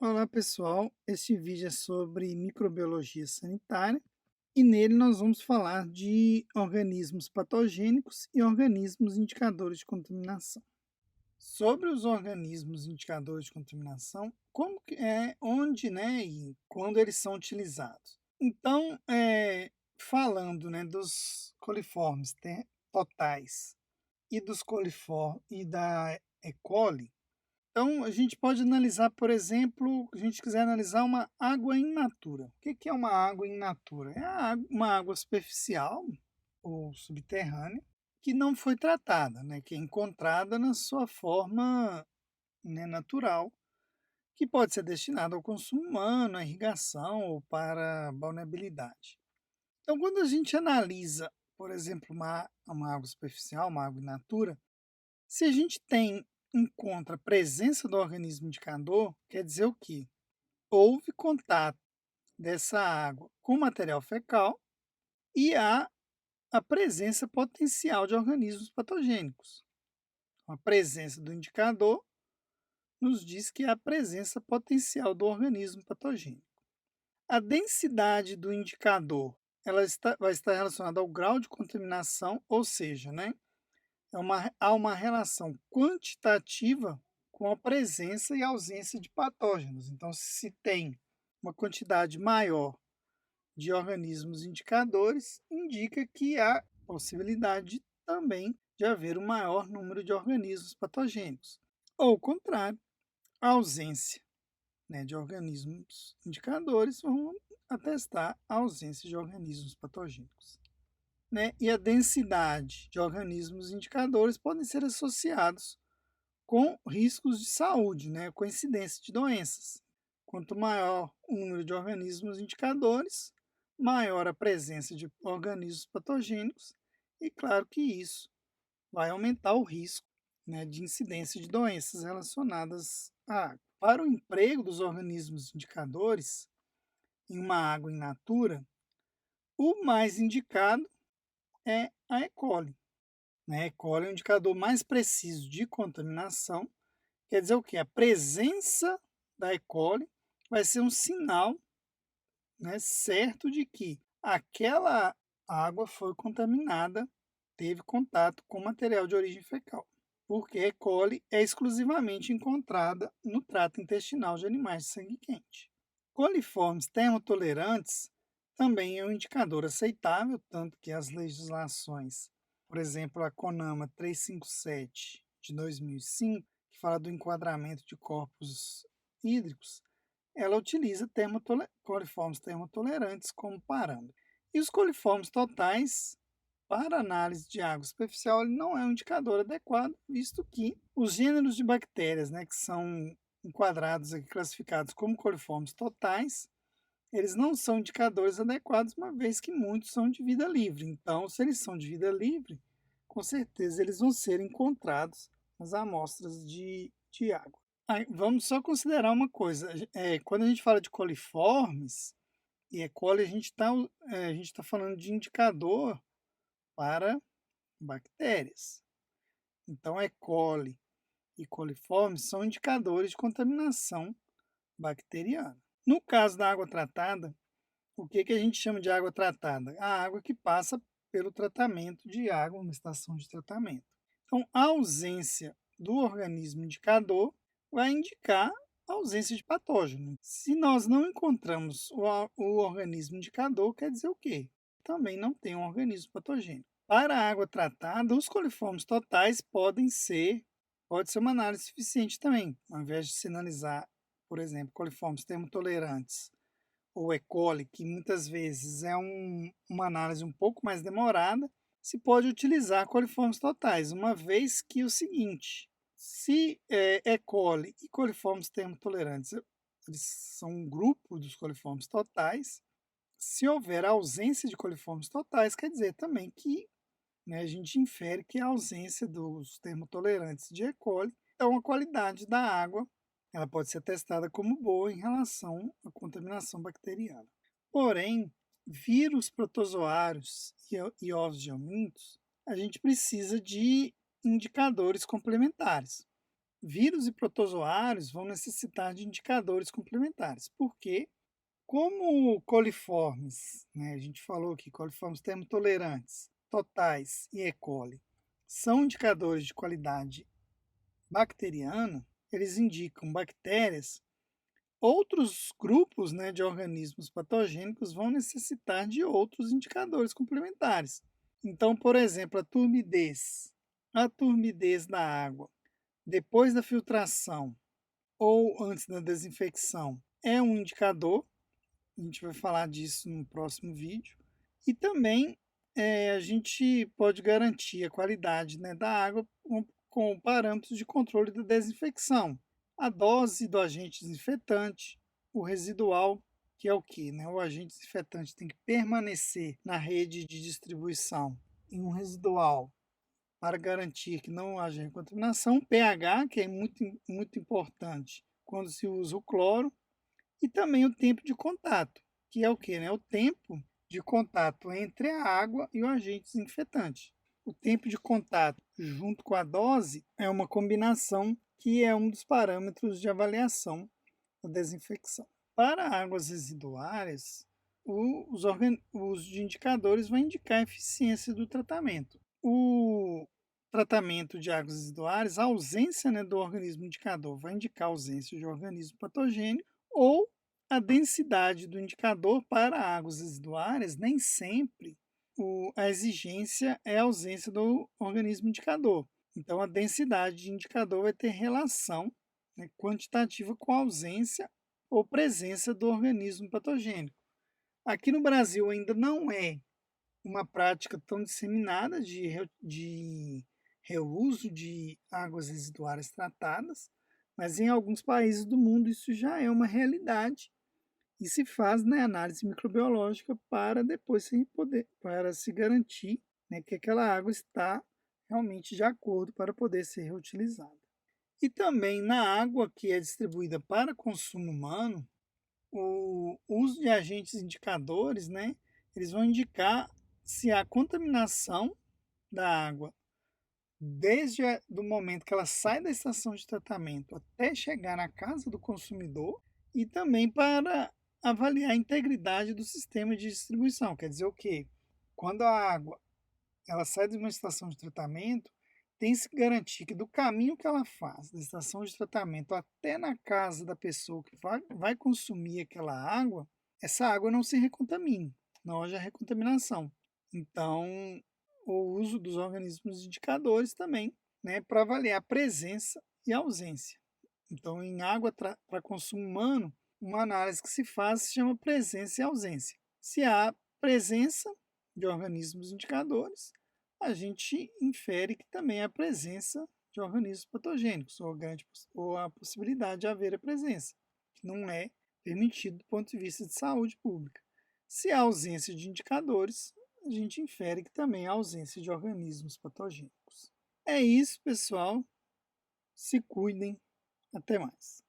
Olá pessoal, este vídeo é sobre microbiologia sanitária e nele nós vamos falar de organismos patogênicos e organismos indicadores de contaminação. Sobre os organismos indicadores de contaminação, como que é, onde, né, e quando eles são utilizados. Então, falando, né, dos coliformes totais e dos coliformes e da E. coli. Então, a gente pode analisar, por exemplo, se a gente quiser analisar uma água in natura. O que é uma água in natura? É uma água superficial ou subterrânea que não foi tratada, né? Que é encontrada na sua forma, né, natural, que pode ser destinada ao consumo humano, à irrigação ou para balneabilidade. Então, quando a gente analisa, por exemplo, uma água superficial, uma água in natura, se a gente encontra a presença do organismo indicador, quer dizer o quê? Houve contato dessa água com material fecal e há a presença potencial de organismos patogênicos. A presença do indicador nos diz que há a presença potencial do organismo patogênico. A densidade do indicador vai estar relacionada ao grau de contaminação, ou seja, né, há uma relação quantitativa com a presença e ausência de patógenos. Então, se tem uma quantidade maior de organismos indicadores, indica que há possibilidade também de haver um maior número de organismos patogênicos. Ou o contrário, a ausência, né, de organismos indicadores vão atestar a ausência de organismos patogênicos. Né? E a densidade de organismos indicadores podem ser associados com riscos de saúde, né? Com incidência de doenças. Quanto maior o número de organismos indicadores, maior a presença de organismos patogênicos, e claro que isso vai aumentar o risco, né, de incidência de doenças relacionadas à água. Para o emprego dos organismos indicadores em uma água in natura, o mais indicado é a E. coli. Né? E. coli é o indicador mais preciso de contaminação. Quer dizer o quê? A presença da E. coli vai ser um sinal, né, certo de que aquela água foi contaminada, teve contato com material de origem fecal, porque a E. coli é exclusivamente encontrada no trato intestinal de animais de sangue quente. Coliformes termotolerantes também é um indicador aceitável, tanto que as legislações, por exemplo, a CONAMA 357 de 2005, que fala do enquadramento de corpos hídricos, ela utiliza coliformes termotolerantes como parâmetro. E os coliformes totais, para análise de água superficial, ele não é um indicador adequado, visto que os gêneros de bactérias, né, que são enquadrados aqui, classificados como coliformes totais, eles não são indicadores adequados, uma vez que muitos são de vida livre. Então, se eles são de vida livre, com certeza eles vão ser encontrados nas amostras de água. Aí, vamos só considerar uma coisa: quando a gente fala de coliformes e E. coli, a gente tá falando de indicador para bactérias. Então, E. coli e coliformes são indicadores de contaminação bacteriana. No caso da água tratada, o que a gente chama de água tratada? A água que passa pelo tratamento de água, uma estação de tratamento. Então, a ausência do organismo indicador vai indicar a ausência de patógeno. Se nós não encontramos o organismo indicador, quer dizer o quê? Também não tem um organismo patogênico. Para a água tratada, os coliformes totais pode ser uma análise suficiente também, ao invés de se analisar, por exemplo, coliformes termotolerantes ou E. coli, que muitas vezes é uma análise um pouco mais demorada, se pode utilizar coliformes totais, uma vez que o seguinte: se E. coli e coliformes termotolerantes eles são um grupo dos coliformes totais, se houver ausência de coliformes totais, quer dizer também que, né, a gente infere que a ausência dos termotolerantes de E. coli, então a qualidade da água ela pode ser testada como boa em relação à contaminação bacteriana. Porém, vírus protozoários e ovos de homintos, a gente precisa de indicadores complementares. vírus e protozoários vão necessitar de indicadores complementares, porque, como coliformes, né, a gente falou aqui, coliformes termotolerantes, totais e E. coli, são indicadores de qualidade bacteriana, eles indicam bactérias, outros grupos, né, de organismos patogênicos vão necessitar de outros indicadores complementares. Então, por exemplo, a turbidez da água depois da filtração ou antes da desinfecção é um indicador, a gente vai falar disso no próximo vídeo, e também a gente pode garantir a qualidade, né, da água com parâmetros de controle da desinfecção, a dose do agente desinfetante, o residual, que é o que, né? O agente desinfetante tem que permanecer na rede de distribuição em um residual para garantir que não haja contaminação, pH, que é muito importante quando se usa o cloro, e também o tempo de contato, que é o que, né? O tempo de contato entre a água e o agente desinfetante. O tempo de contato junto com a dose é uma combinação que é um dos parâmetros de avaliação da desinfecção. Para águas residuárias, os indicadores vão indicar a eficiência do tratamento. O tratamento de águas residuárias, a ausência, né, do organismo indicador vai indicar a ausência de organismo patogênico, ou a densidade do indicador para águas residuárias, nem sempre a exigência é a ausência do organismo indicador. Então, a densidade de indicador vai ter relação, né, quantitativa com a ausência ou presença do organismo patogênico. Aqui no Brasil ainda não é uma prática tão disseminada de reuso de águas residuárias tratadas, mas em alguns países do mundo isso já é uma realidade e se faz, né, análise microbiológica para depois para se garantir, né, que aquela água está realmente de acordo para poder ser reutilizada. E também na água que é distribuída para consumo humano, o uso de agentes indicadores, né, eles vão indicar se há contaminação da água desde o momento que ela sai da estação de tratamento até chegar na casa do consumidor, e também para avaliar a integridade do sistema de distribuição. Quer dizer o quê? Quando a água ela sai de uma estação de tratamento, tem-se que garantir que do caminho que ela faz, da estação de tratamento até na casa da pessoa que vai consumir aquela água, essa água não se recontamine, não haja recontaminação. Então, o uso dos organismos indicadores também, né, para avaliar a presença e a ausência. Então, em água para consumo humano, uma análise que se faz se chama presença e ausência. Se há presença de organismos indicadores, a gente infere que também há presença de organismos patogênicos, ou a possibilidade de haver a presença, que não é permitido do ponto de vista de saúde pública. Se há ausência de indicadores, a gente infere que também há ausência de organismos patogênicos. É isso, pessoal. Se cuidem. Até mais.